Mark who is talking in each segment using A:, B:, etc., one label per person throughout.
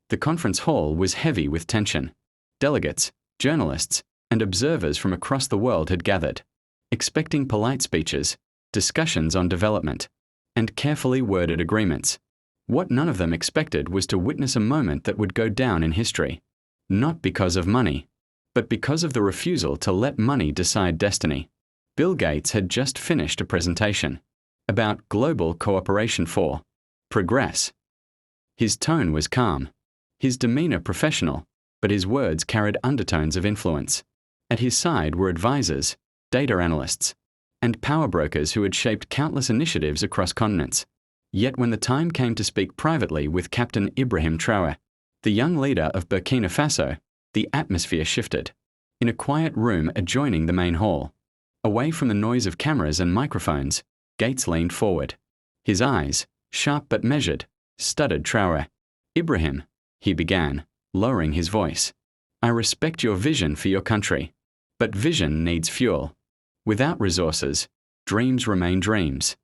A: The conference hall was heavy with tension. Delegates, journalists, and observers from across the world had gathered, expecting polite speeches, discussions on development, and carefully worded agreements. What none of them expected was to witness a moment that would go down in history, not because of money, but because of the refusal to let money decide destiny. Bill Gates had just finished a presentation about global cooperation for progress. His tone was calm, his demeanor professional, but his words carried undertones of influence. At his side were advisors, data analysts, and power brokers who had shaped countless initiatives across continents. Yet when the time came to speak privately with Captain Ibrahim Traoré, the young leader of Burkina Faso, the atmosphere shifted. In a quiet room adjoining the main hall, away from the noise of cameras and microphones, Gates leaned forward. His eyes, sharp but measured, studied Traoré. "Ibrahim," he began, lowering his voice, "I respect your vision for your country, but vision needs fuel. Without resources, dreams remain dreams.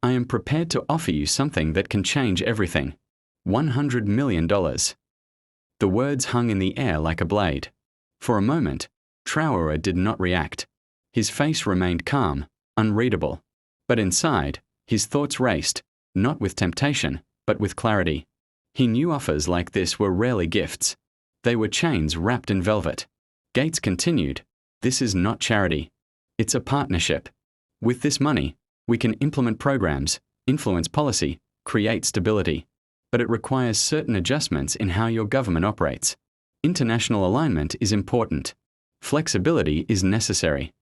A: I am prepared to offer you something that can change everything. $100 million. The words hung in the air like a blade. For a moment, Traoré did not react. His face remained calm, unreadable. But inside, his thoughts raced, not with temptation, but with clarity. He knew offers like this were rarely gifts. They were chains wrapped in velvet. Gates continued, "This is not charity. It's a partnership. With this money, we can implement programs, influence policy, create stability. But it requires certain adjustments in how your government operates. International alignment is important. Flexibility is necessary."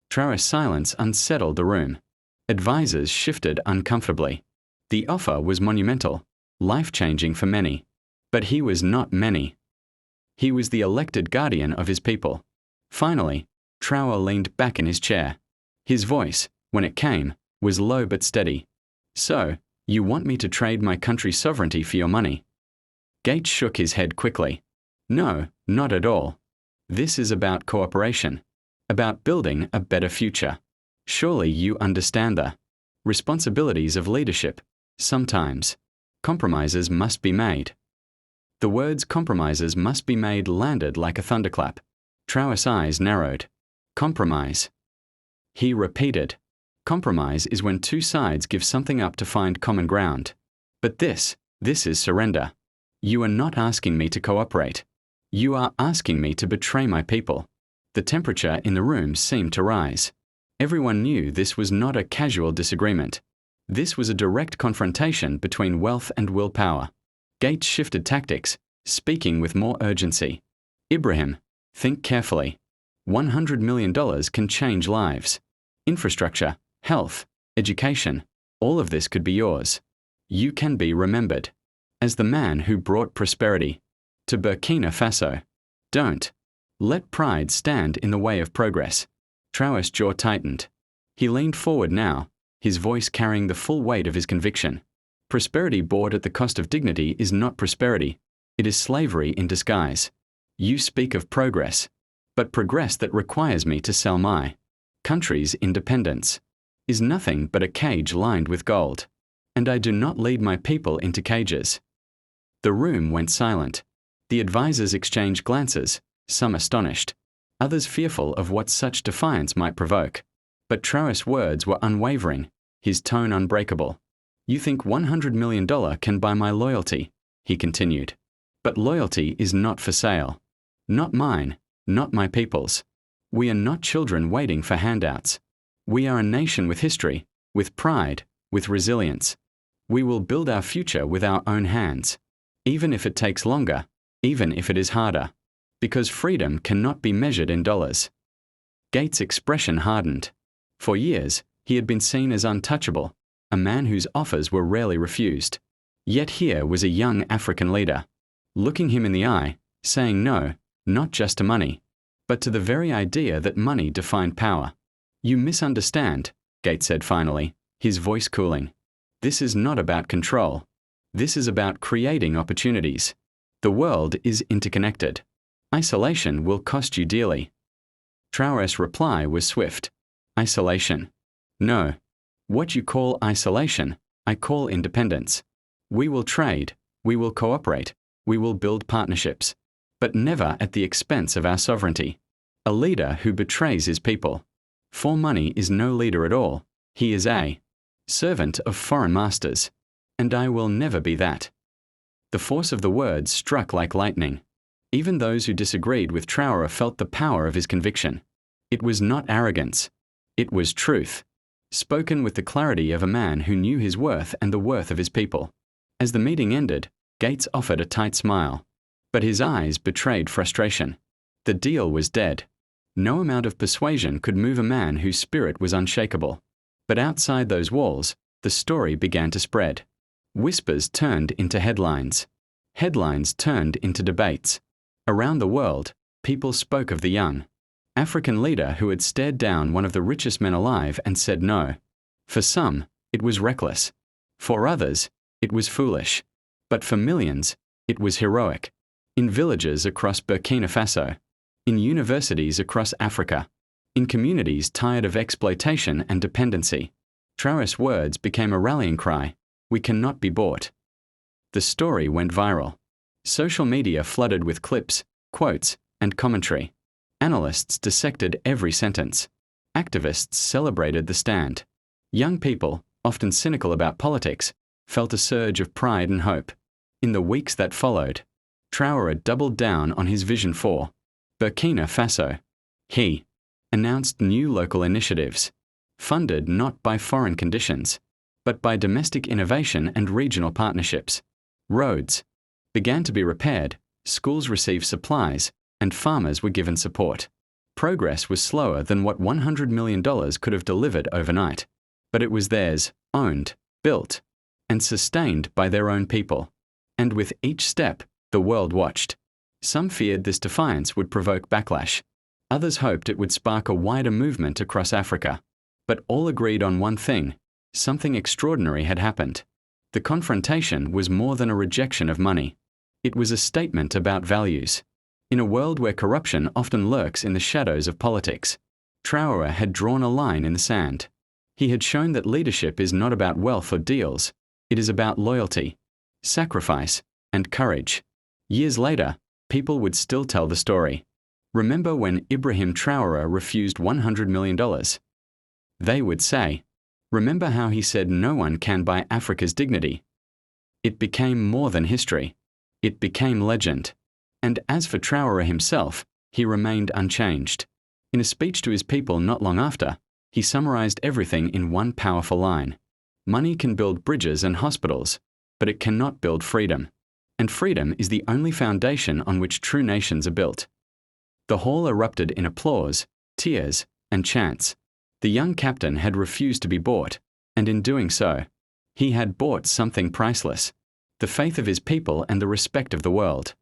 A: Traoré's silence unsettled the room. Advisors shifted uncomfortably. The offer was monumental, life-changing for many. But he was not many. He was the elected guardian of his people. Finally, Traoré leaned back in his chair. His voice, when it came, was low but steady. "So, you want me to trade my country's sovereignty for your money?" Gates shook his head quickly. "No, not at all. This is about cooperation, about building a better future. Surely you understand the responsibilities of leadership. Sometimes, compromises must be made." The words "compromises must be made" landed like a thunderclap. Traoré's eyes narrowed. "Compromise." He repeated, "Compromise is when two sides give something up to find common ground. But this is surrender. You are not asking me to cooperate. You are asking me to betray my people." The temperature in the room seemed to rise. Everyone knew this was not a casual disagreement. This was a direct confrontation between wealth and willpower. Gates shifted tactics, speaking with more urgency. "Ibrahim, think carefully. $100 million can change lives. Infrastructure, health, education, all of this could be yours. You can be remembered as the man who brought prosperity to Burkina Faso. Don't let pride stand in the way of progress." Traoré's jaw tightened. He leaned forward now, his voice carrying the full weight of his conviction. "Prosperity bought at the cost of dignity is not prosperity. It is slavery in disguise. You speak of progress, but progress that requires me to sell my country's independence is nothing but a cage lined with gold. And I do not lead my people into cages." The room went silent. The advisors exchanged glances, some astonished, others fearful of what such defiance might provoke. But Traoré's words were unwavering, his tone unbreakable. "You think $100 million can buy my loyalty," he continued. "But loyalty is not for sale. Not mine, not my people's. We are not children waiting for handouts. We are a nation with history, with pride, with resilience. We will build our future with our own hands, even if it takes longer, even if it is harder. Because freedom cannot be measured in dollars." Gates' expression hardened. For years, he had been seen as untouchable, a man whose offers were rarely refused. Yet here was a young African leader, looking him in the eye, saying no, not just to money, but to the very idea that money defined power. "You misunderstand," Gates said finally, his voice cooling. "This is not about control. This is about creating opportunities. The world is interconnected. Isolation will cost you dearly." Traoré's reply was swift. "Isolation? No. What you call isolation, I call independence. We will trade, we will cooperate, We will build partnerships, but never at the expense of our sovereignty. A leader who betrays his people. For money is no leader at all. He is a servant of foreign masters, and I will never be that. The force of the words struck like lightning. Even those who disagreed with Traoré felt the power of his conviction. It was not arrogance. It was truth, spoken with the clarity of a man who knew his worth and the worth of his people. As the meeting ended, Gates offered a tight smile, but his eyes betrayed frustration. The deal was dead. No amount of persuasion could move a man whose spirit was unshakable. But outside those walls, the story began to spread. Whispers turned into headlines. Headlines turned into debates. Around the world, people spoke of the young African leader who had stared down one of the richest men alive and said no. For some, it was reckless. For others, it was foolish. But for millions, it was heroic. In villages across Burkina Faso, in universities across Africa, in communities tired of exploitation and dependency, Traoré's words became a rallying cry. We cannot be bought. The story went viral. Social media flooded with clips, quotes, and commentary. Analysts dissected every sentence. Activists celebrated the stand. Young people, often cynical about politics, felt a surge of pride and hope. In the weeks that followed, Traoré doubled down on his vision for Burkina Faso. He announced new local initiatives, funded not by foreign conditions, but by domestic innovation and regional partnerships. Roads began to be repaired, schools received supplies, and farmers were given support. Progress was slower than what $100 million could have delivered overnight, but it was theirs, owned, built, and sustained by their own people. And with each step, the world watched. Some feared this defiance would provoke backlash. Others hoped it would spark a wider movement across Africa. But all agreed on one thing: something extraordinary had happened. The confrontation was more than a rejection of money. It was a statement about values. In a world where corruption often lurks in the shadows of politics, Traoré had drawn a line in the sand. He had shown that leadership is not about wealth or deals. It is about loyalty, sacrifice, and courage. Years later, people would still tell the story. Remember when Ibrahim Traoré refused $100 million? They would say, remember how he said no one can buy Africa's dignity? It became more than history. It became legend. And as for Traoré himself, he remained unchanged. In a speech to his people not long after, he summarized everything in one powerful line. Money can build bridges and hospitals, but it cannot build freedom. And freedom is the only foundation on which true nations are built. The hall erupted in applause, tears, and chants. The young captain had refused to be bought, and in doing so, he had bought something priceless: the faith of his people and the respect of the world.